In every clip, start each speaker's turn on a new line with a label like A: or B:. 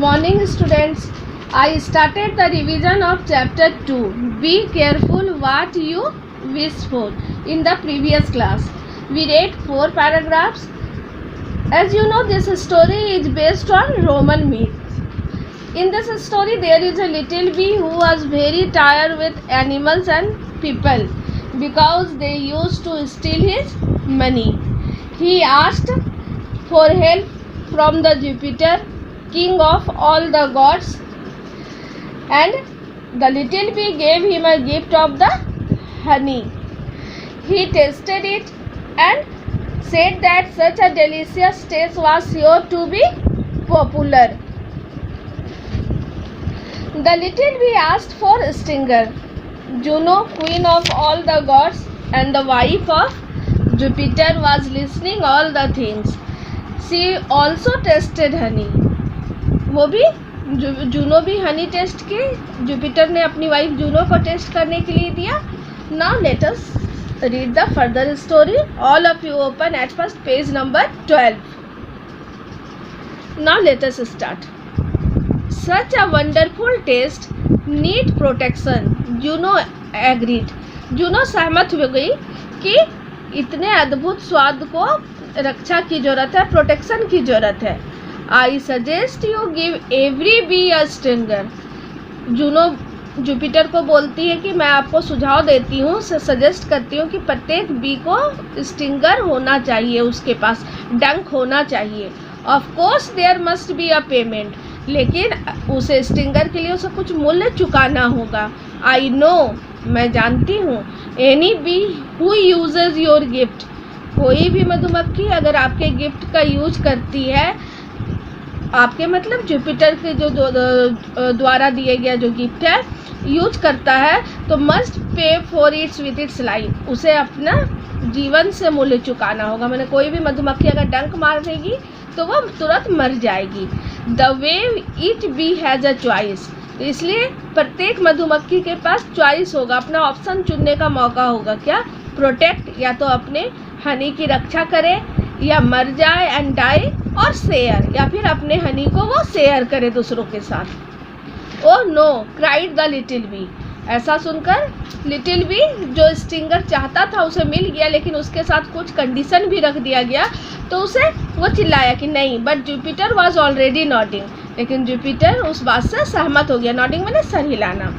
A: Morning students, I started the revision of chapter 2. Be careful what you wish for. In the previous class, we read 4 paragraphs. As you know, this story is based on Roman myth. In this story, there is a little bee who was very tired with animals and people because they used to steal his money. He asked for help from the Jupiter, king of all the gods, and the little bee gave him a gift of the honey. He tasted it and said that such a delicious taste was sure to be popular. The little bee asked for Stinger. Juno, queen of all the gods and the wife of Jupiter, was listening all the things. She also tasted honey. वो भी Juno भी Honey test के Jupiter ने अपनी wife Juno को test करने के लिए दिया. Now let us read the further story. All of you open at first page number 12. Now let us start. Such a wonderful taste need protection. Juno agreed. Juno सहमत हो गई कि इतने अद्भुत स्वाद को रक्षा की जरूरत है, प्रोटेक्शन की जरूरत है. I suggest you give every bee a stinger. Juno Jupiter को बोलती है कि मैं आपको सुझाव देती हूँ, सजेस्ट करती हूँ कि प्रत्येक बी को स्टिंगर होना चाहिए, उसके पास डंक होना चाहिए. Of course there must be a payment. लेकिन उसे स्टिंगर के लिए उसे कुछ मूल्य चुकाना होगा. आई नो, मैं जानती हूँ. Any bee who uses your gift. कोई भी मधुमक्खी अगर आपके गिफ्ट का यूज करती है, आपके मतलब जुपिटर के जो द्वारा दिए गया जो गिफ्ट है यूज करता है, तो must pay for its with its life. उसे अपना जीवन से मूल्य चुकाना होगा. मैंने कोई भी मधुमक्खी अगर डंक मार देगी तो वह तुरंत मर जाएगी. The way it be has a choice. इसलिए प्रत्येक मधुमक्खी के पास चॉइस होगा, अपना ऑप्शन चुनने का मौका होगा. क्या? प्रोटेक्ट, या तो अपने हनी की रक्षा करे, या मर जाए एंड डाई, और शेयर, या फिर अपने हनी को वो शेयर करे दूसरों के साथ. Oh no, cried the little bee. ऐसा सुनकर लिटिल बी जो स्टिंगर चाहता था उसे मिल गया, लेकिन उसके साथ कुछ कंडीशन भी रख दिया गया, तो उसे वो चिल्लाया कि नहीं. But Jupiter was already nodding. लेकिन जुपिटर उस बात से सहमत हो गया. नॉडिंग मैंने सर हिलाना.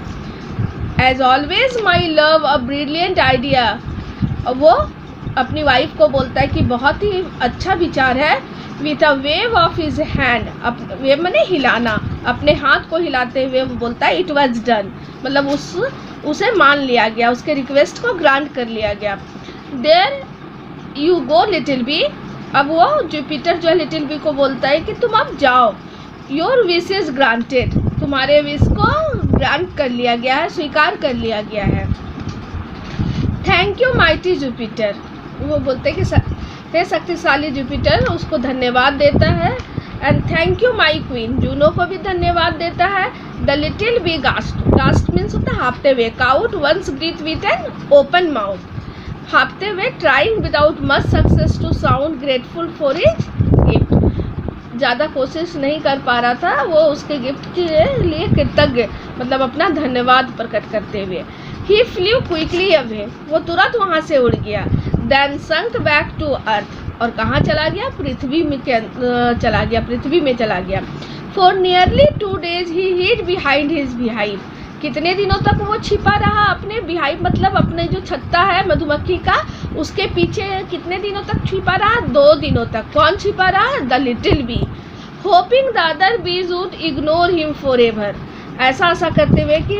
A: As always my love a brilliant idea. वो अपनी वाइफ को बोलता है कि बहुत ही अच्छा विचार है. With a wave of his hand. Wave मैंने हिलाना, अपने हाथ को हिलाते हुए वो बोलता है इट वॉज डन. मतलब उसे मान लिया गया, उसके रिक्वेस्ट को ग्रांट कर लिया गया. There you go little bee. अब वो जुपिटर जो है लिटिल बी को बोलता है कि तुम अब जाओ. Your wish is granted. तुम्हारे विश को ग्रांट कर लिया गया है, स्वीकार कर लिया गया है. Thank you mighty Jupiter. वो बोलते हैं कि हे शक्तिशाली जुपिटर, उसको धन्यवाद देता है. And thank you my queen. Juno को भी धन्यवाद देता है. The little bee gasped. Gasped means होता है हाँफते हुए. Caught one's breath with an open mouth. हाँफते हुए, trying without much success to sound grateful for his gift. ज़्यादा कोशिश नहीं कर पा रहा था वो उसके गिफ्ट के लिए कृतज्ञ, मतलब अपना धन्यवाद प्रकट करते हुए. He flew quickly away. वो तुरंत वहाँ से उड़ गया. Then sank back to earth. और कहाँ चला गया? पृथ्वी में चला गया, पृथ्वी में चला गया. For nearly 2 days he hide behind his beehive. कितने दिनों तक वो छिपा रहा अपने बिहाइव, मतलब अपने जो छत्ता है मधुमक्खी का, उसके पीछे कितने दिनों तक छिपा रहा? 2 दिनों तक. कौन छिपा रहा? The little bee. Hoping the other bees would ignore him forever. ऐसा करते हुए कि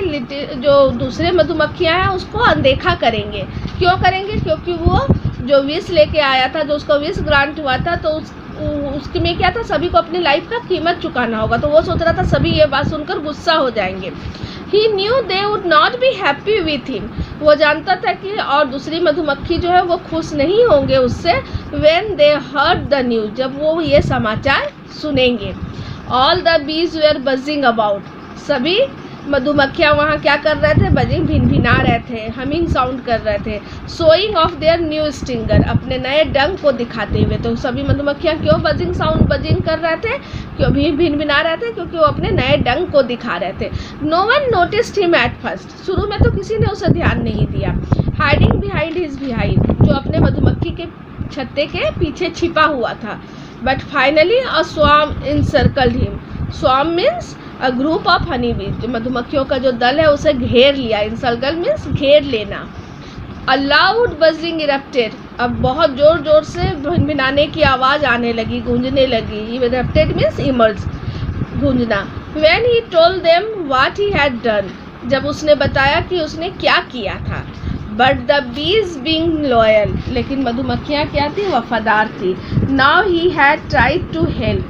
A: जो दूसरे मधुमक्खियाँ हैं उसको अनदेखा करेंगे. क्यों करेंगे? क्योंकि वो जो विश लेके आया था, जो उसको विश ग्रांट हुआ था, तो उसके में क्या था, सभी को अपनी लाइफ का कीमत चुकाना होगा. तो वो सोच रहा था सभी ये बात सुनकर गुस्सा हो जाएंगे. He knew they would not be happy with him. वो जानता था कि और दूसरी मधुमक्खी जो है वो खुश नहीं होंगे उससे. When they heard the news. जब वो ये समाचार सुनेंगे. All the bees where buzzing about. सभी मधुमक्खियाँ वहाँ क्या कर रहे थे, बजिंग भिनभिना रहे थे, हमिंग साउंड कर रहे थे, showing of their new stinger, अपने नए डंक को दिखाते हुए। तो सभी मधुमक्खियाँ क्यों बजिंग कर रहे थे, क्यों भी भिनभिना रहे थे, क्योंकि वो अपने नए डंक को दिखा रहे थे। No one noticed him at first, शुरू में तो किसी ने उसे ध्यान नहीं दिया। हाइडिंग बिहाइंड हिज बिहाइंड, जो अपने मधुमक्खी के छत्ते के पीछे छिपा हुआ था। But finally a swarm encircled him, swarm means a group of honey bee, जो मधुमक्खियों का जो दल है उसे घेर लिया। इनसर्कल मीन्स घेर लेना। अ लाउड बजिंग इरप्टेड, अब बहुत जोर जोर से भिनभिनाने की आवाज़ आने लगी, गूंजने लगी। इरप्टेड मीन्स इमर्ज, गूंजना। When he told them what he had done, जब उसने बताया कि उसने क्या किया था। But the bees being loyal, लेकिन मधुमक्खियाँ क्या थी, वफादार थी। Now he had tried to help,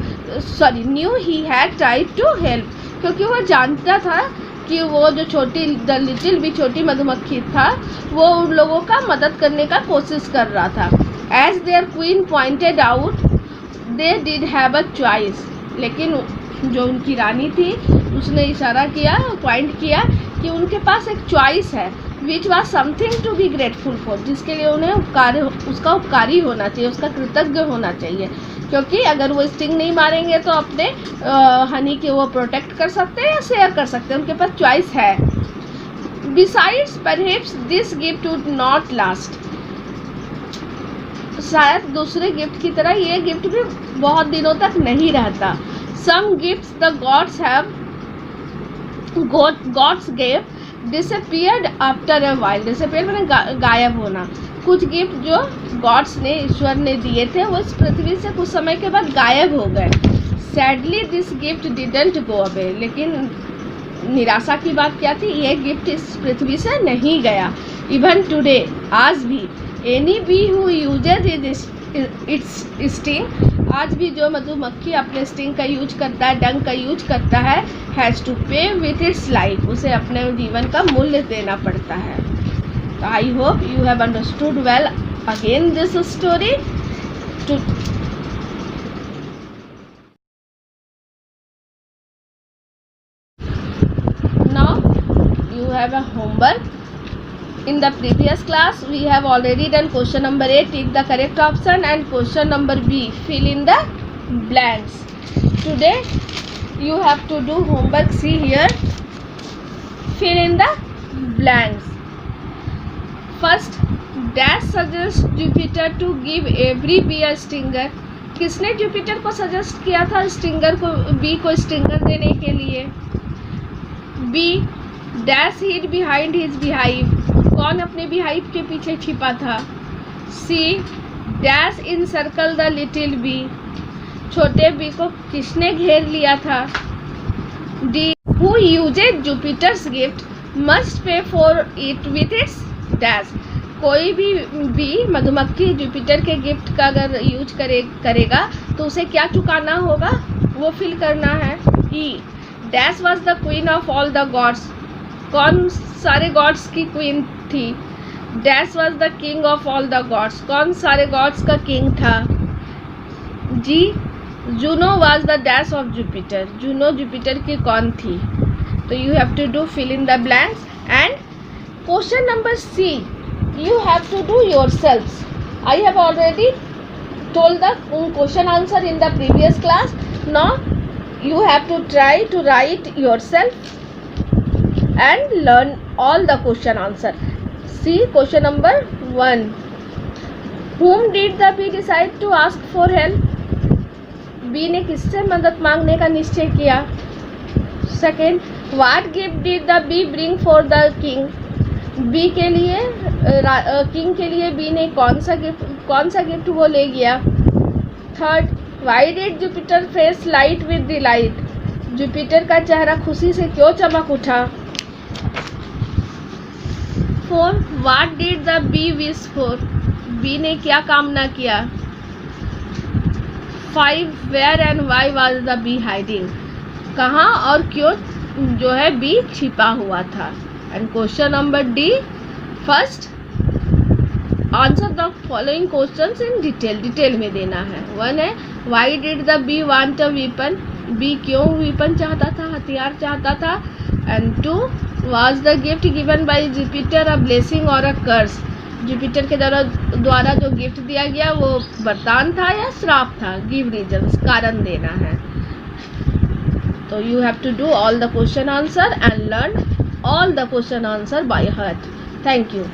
A: knew he had tried to help, क्योंकि वह जानता था कि वो जो छोटी द लिटिल भी छोटी मधुमक्खी था, वो उन लोगों का मदद करने का कोशिश कर रहा था। As their queen pointed out, they did have a choice, लेकिन जो उनकी रानी थी उसने इशारा किया, पॉइंट किया कि उनके पास एक चॉइस है। Which was something to be grateful for, जिसके लिए उन्हें उसका उपकारी होना चाहिए, उसका कृतज्ञ होना चाहिए। क्योंकि अगर वो स्टिंग नहीं मारेंगे तो अपने हनी के वो प्रोटेक्ट कर सकते हैं या शेयर कर सकते हैं, उनके पास चॉइस है। Besides perhaps this gift would not last, शायद दूसरे गिफ्ट की तरह ये गिफ्ट भी बहुत दिनों तक नहीं रहता। Some gifts the gods gave disappeared after a while, disappear मैंने गायब होना। कुछ गिफ्ट जो गॉड्स ने, ईश्वर ने दिए थे, वो इस पृथ्वी से कुछ समय के बाद गायब हो गए। Sadly this gift didn't go away, लेकिन निराशा की बात क्या थी, ये गिफ्ट इस पृथ्वी से नहीं गया। Even today, आज भी, any bee who uses its sting, आज भी जो मधुमक्खी अपने स्टिंग का यूज करता है, डंक का यूज करता है, हैज़ टू पे विथ इट्स लाइफ, उसे अपने जीवन का मूल्य देना पड़ता है। तो I hope you have understood well again this story. Now you have a homework. In the previous class we have already done question number A, tick the correct option, and question number B, fill in the blanks. Today you have to do homework. See here, fill in the blanks. First, Dash suggests Jupiter to give every bee a stinger. किसने Jupiter को suggest किया था stinger को, B को stinger देने के लिए? Bee, Dash hid behind his beehive, कौन अपने बिहाइव के पीछे छिपा था? C, dash encircled the little bee, छोटे बी को किसने घेर लिया था? D, who uses Jupiter's gift must pay for it with its dash, कोई भी बी मधुमक्खी जुपिटर के गिफ्ट का अगर यूज करेगा तो उसे क्या चुकाना होगा, वो फिल करना है। E, dash was the queen of all the gods, कौन सारे गॉड्स की क्वीन थी? Dash was the king of all the gods, कौन सारे गॉड्स का किंग था? G, Juno was the dash of Jupiter, Juno Jupiter की कौन थी? तो you have to do fill in the blanks. And question number C you have to do yourself. I have already told the question answer in the previous class. Now you have to try to write yourself and learn all the question answer. See question number 1. Whom did the bee decide to ask for help? Bee ने किससे मदद मांगने का निश्चय किया? Second, what gift did the bee bring for the king? Bee के लिए king के लिए बी ने कौन सा गिफ्ट वो ले गया? Third, why did Jupiter face light with delight? Jupiter का चेहरा खुशी से क्यों चमक उठा? 4, what did the bee wish for? Bee ने क्या कामना किया? 5, where and why was the bee hiding? कहाँ और क्यों जो है बी छिपा हुआ था? And question number D, first answer the following questions in detail में देना है। 1 है, why did the bee want a weapon? Bee क्यों वीपन चाहता था, हथियार चाहता था? And 2, was the gift given by Jupiter a blessing or a curse? Jupiter के द्वारा जो गिफ्ट दिया गया वो वरदान था या श्राप था? गिव रीजंस, कारण देना है. तो you have to do all the question answer and learn all the question answer by heart. Thank you.